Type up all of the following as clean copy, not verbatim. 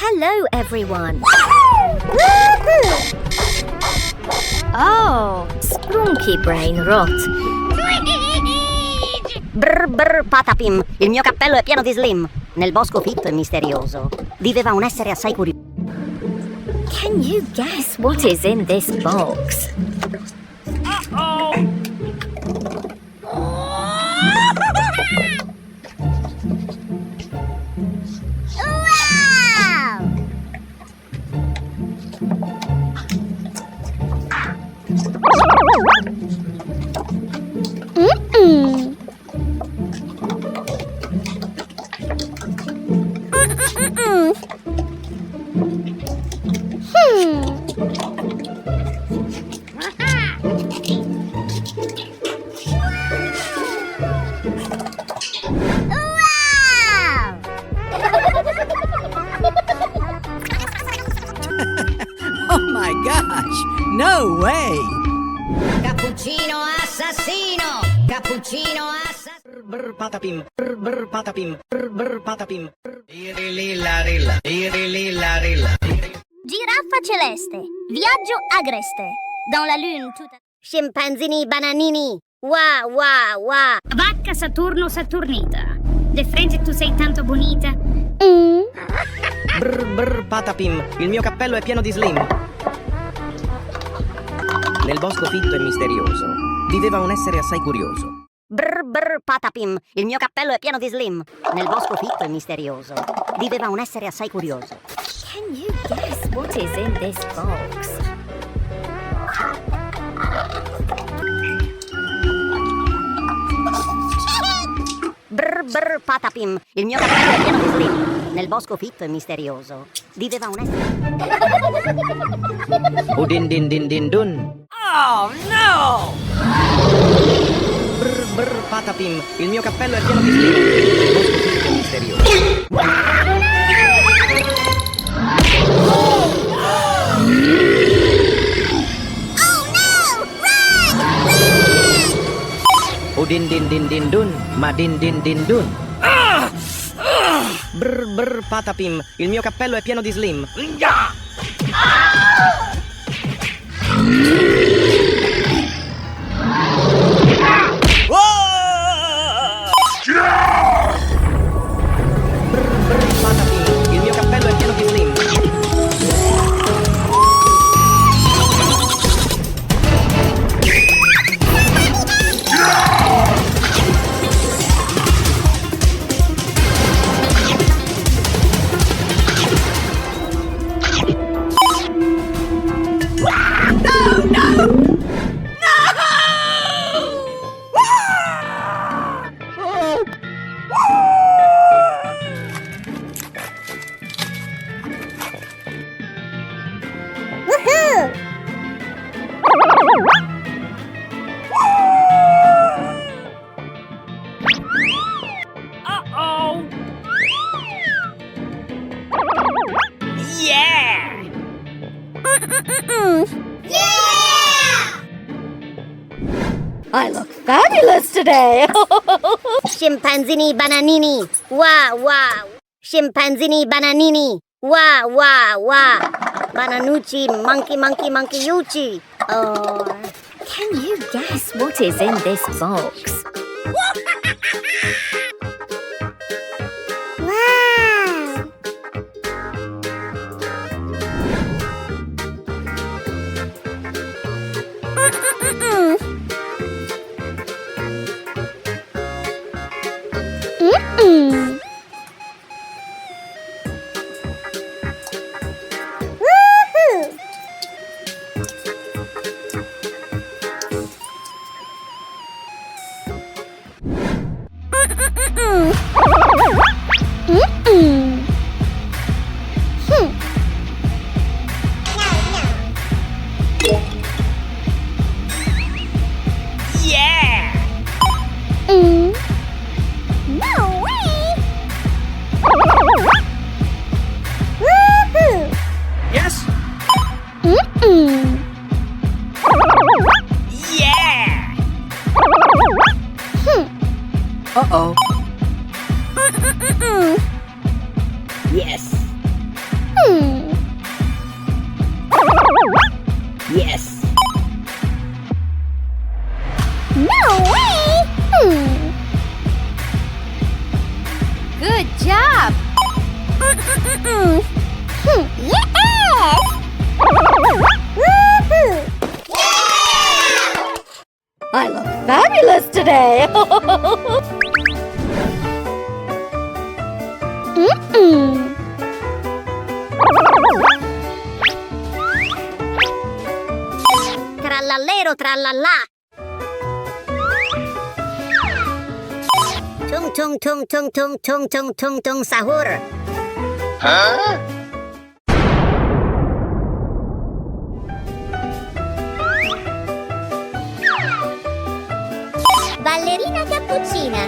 Hello, everyone. Oh, spunky Brainrot. BRR BRR PATAPIM, il mio cappello è pieno di slim. Nel bosco fitto e misterioso viveva un essere assai curioso. Can you guess what is in this box? Oh my gosh! No way! Cappuccino assassino! Cappuccino assassino! Brr patapim, brr patapim, brr patapim. Irililla rilla, irililla rilla. Giraffa celeste, viaggio agreste. Dans la lune tutta... Scimpanzini bananini, wa wa wa. Vacca Saturno Saturnita. De frente tu sei tanto bonita. Brr patapim, il mio cappello è pieno di slim. Nel bosco fitto e misterioso viveva un essere assai curioso. BRR BRR PATAPIM, il mio cappello è pieno di slim. Nel bosco fitto e misterioso viveva un essere assai curioso. Can you guess what is in this box? BRR BRR PATAPIM, il mio cappello è pieno di slim. Nel bosco fitto e misterioso viveva un essere... Udin din din din dun. Oh no! Brr patapim, il mio cappello è pieno di slim. Nel bosco fitto e misterioso. Udin din din din dun, ma din din din dun. Brr patapim, il mio cappello è pieno di slim. Brr patapim, il mio cappello è pieno di slim. I look fabulous today. Scimpanzini bananini, wa wa. Scimpanzini bananini, wa wa wa. Bananucci, monkey yucci. Or can you guess what is in this box? Wow. Yes! Woohoo! I look fabulous today. Trallallero trallallà. Tung tung tung tung tung tung tung tung tung sahur. Ballerina cappuccina.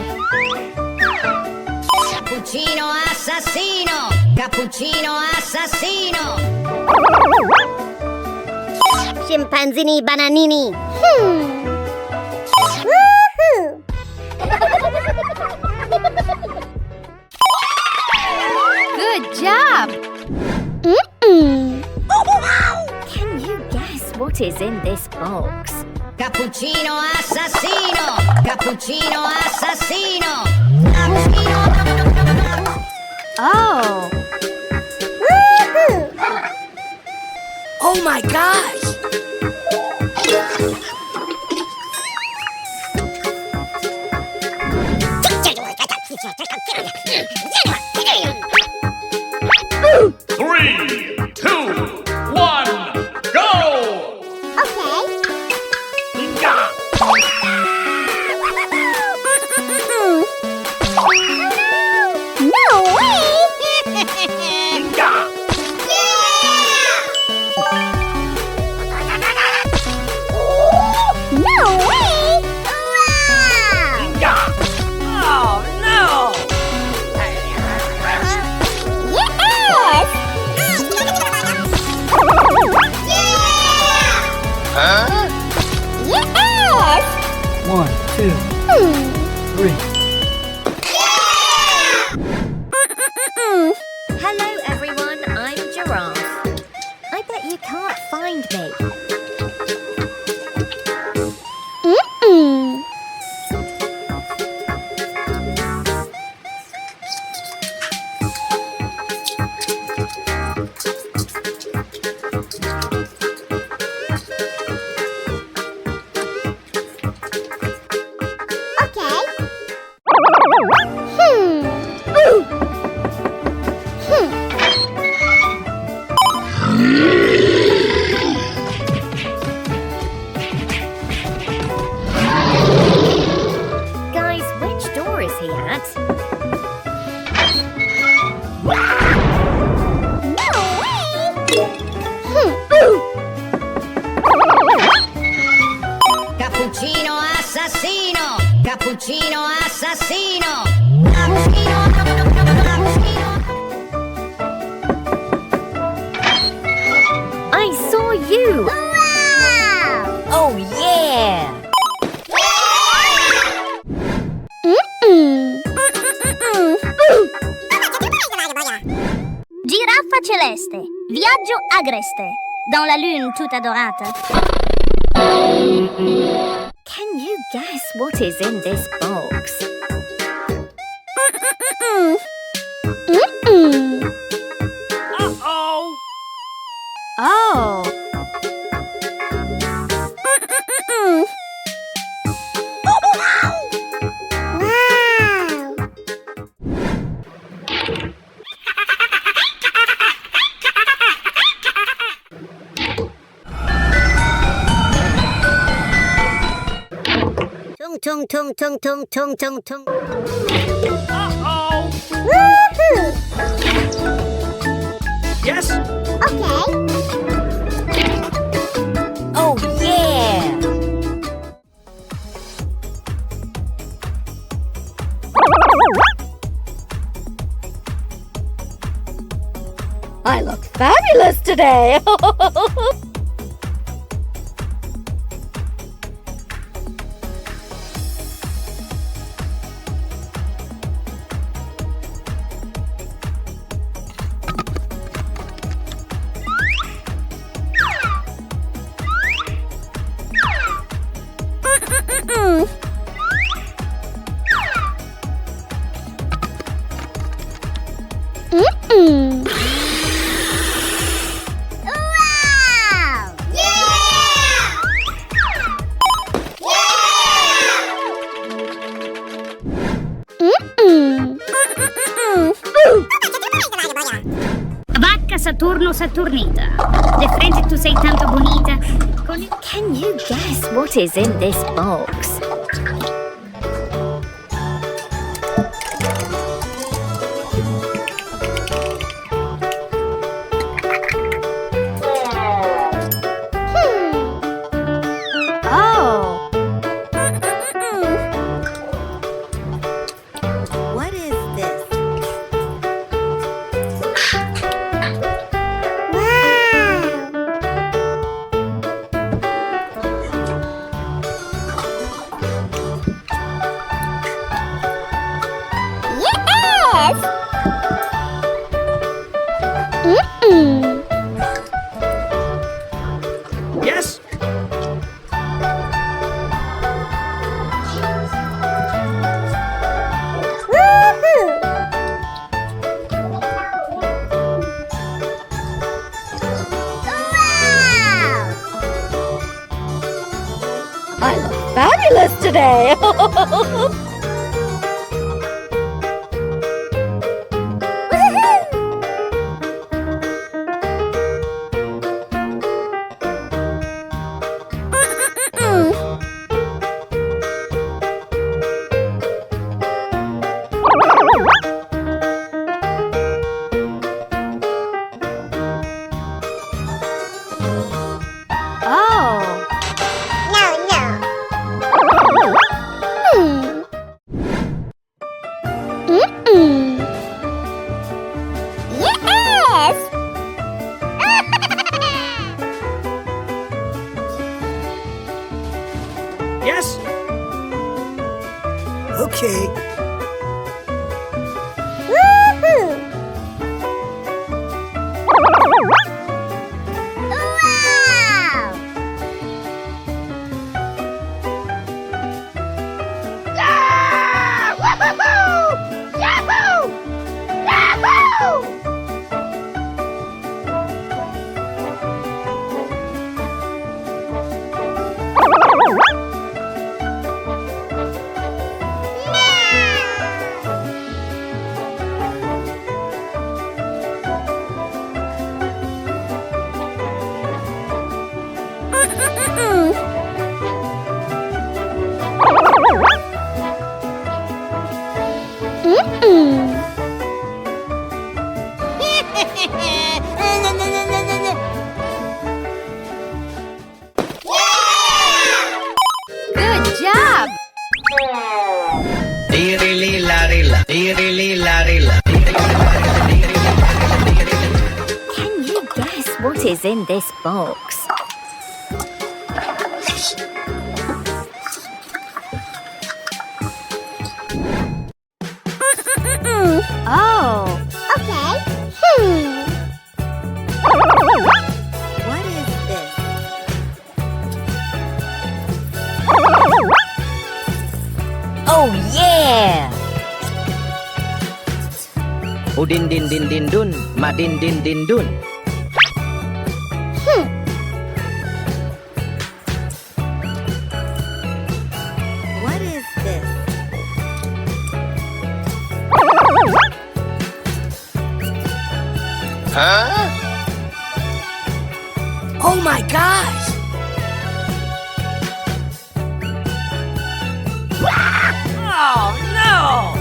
Cappuccino assassino! Cappuccino assassino! Scimpanzini bananini. Woohoo! Good job. Can you guess what is in this box? Cappuccino assassino! Cappuccino assassino! Cappuccino! Oh, Woohoo! Oh my gosh! Three, two, one, go! Okay. No way! No way! Wow! Oh no! Yes! Yes! 1, 2, 3. hello everyone. I'm Giraffe. I bet you can't find me. Okay. Guys, which door is he at? No way! Cappuccino assassino! Cappuccino assassino! Cappuccino! Cappuccino! I saw you. Wow! Oh yeah. Giraffa celeste, viaggio agreste, dans la lune toute adorata. Can you guess what is in this box? Uh-oh! Oh, Wow! Tung tung tung tung tung tung tung tung. Uh-oh! Woohoo! Yes? Okay. oh yeah. I look fabulous today. Saturnita, Saturno, Saturnita. De frente tu sei tanto bonita. Can you guess what is in this box? Oh. What is this? Yes! Yes. I look fabulous today. Oh. Yes! Yes. Okay. Wow! Good job! Dirili la rilla. Dirili la rilla. Can you guess what is in this box? Oh. Okay. What is this? Oh yeah! Udin din din din dun. Madin din din dun. What is this? Oh my gosh! Oh no!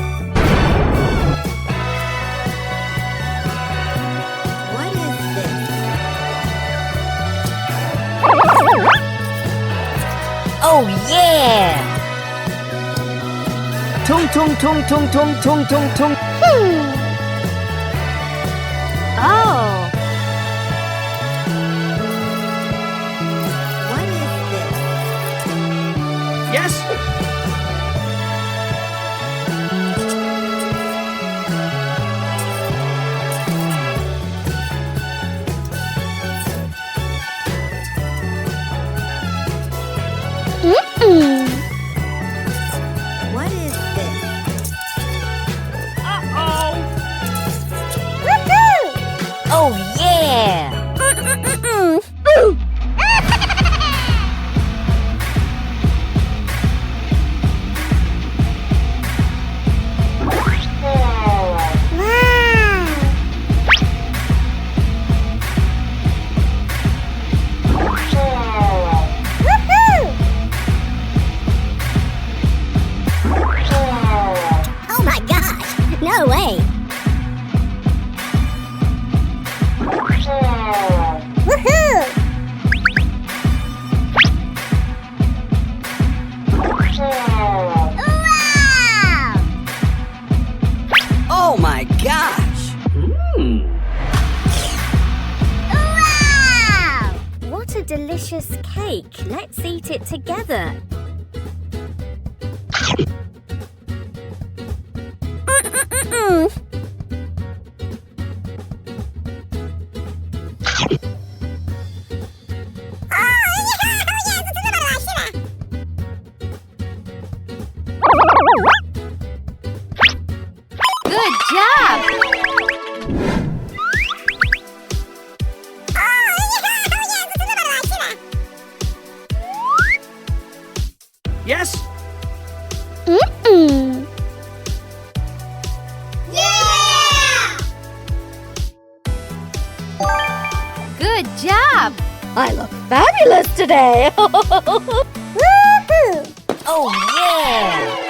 What is this? Oh yeah! Tung tung tung tung tung tung tung tung. Oh. What is this? Yes. What is this? delicious cake. Let's eat it together. Good job! Yes? Good job! I look fabulous today. Oh yeah!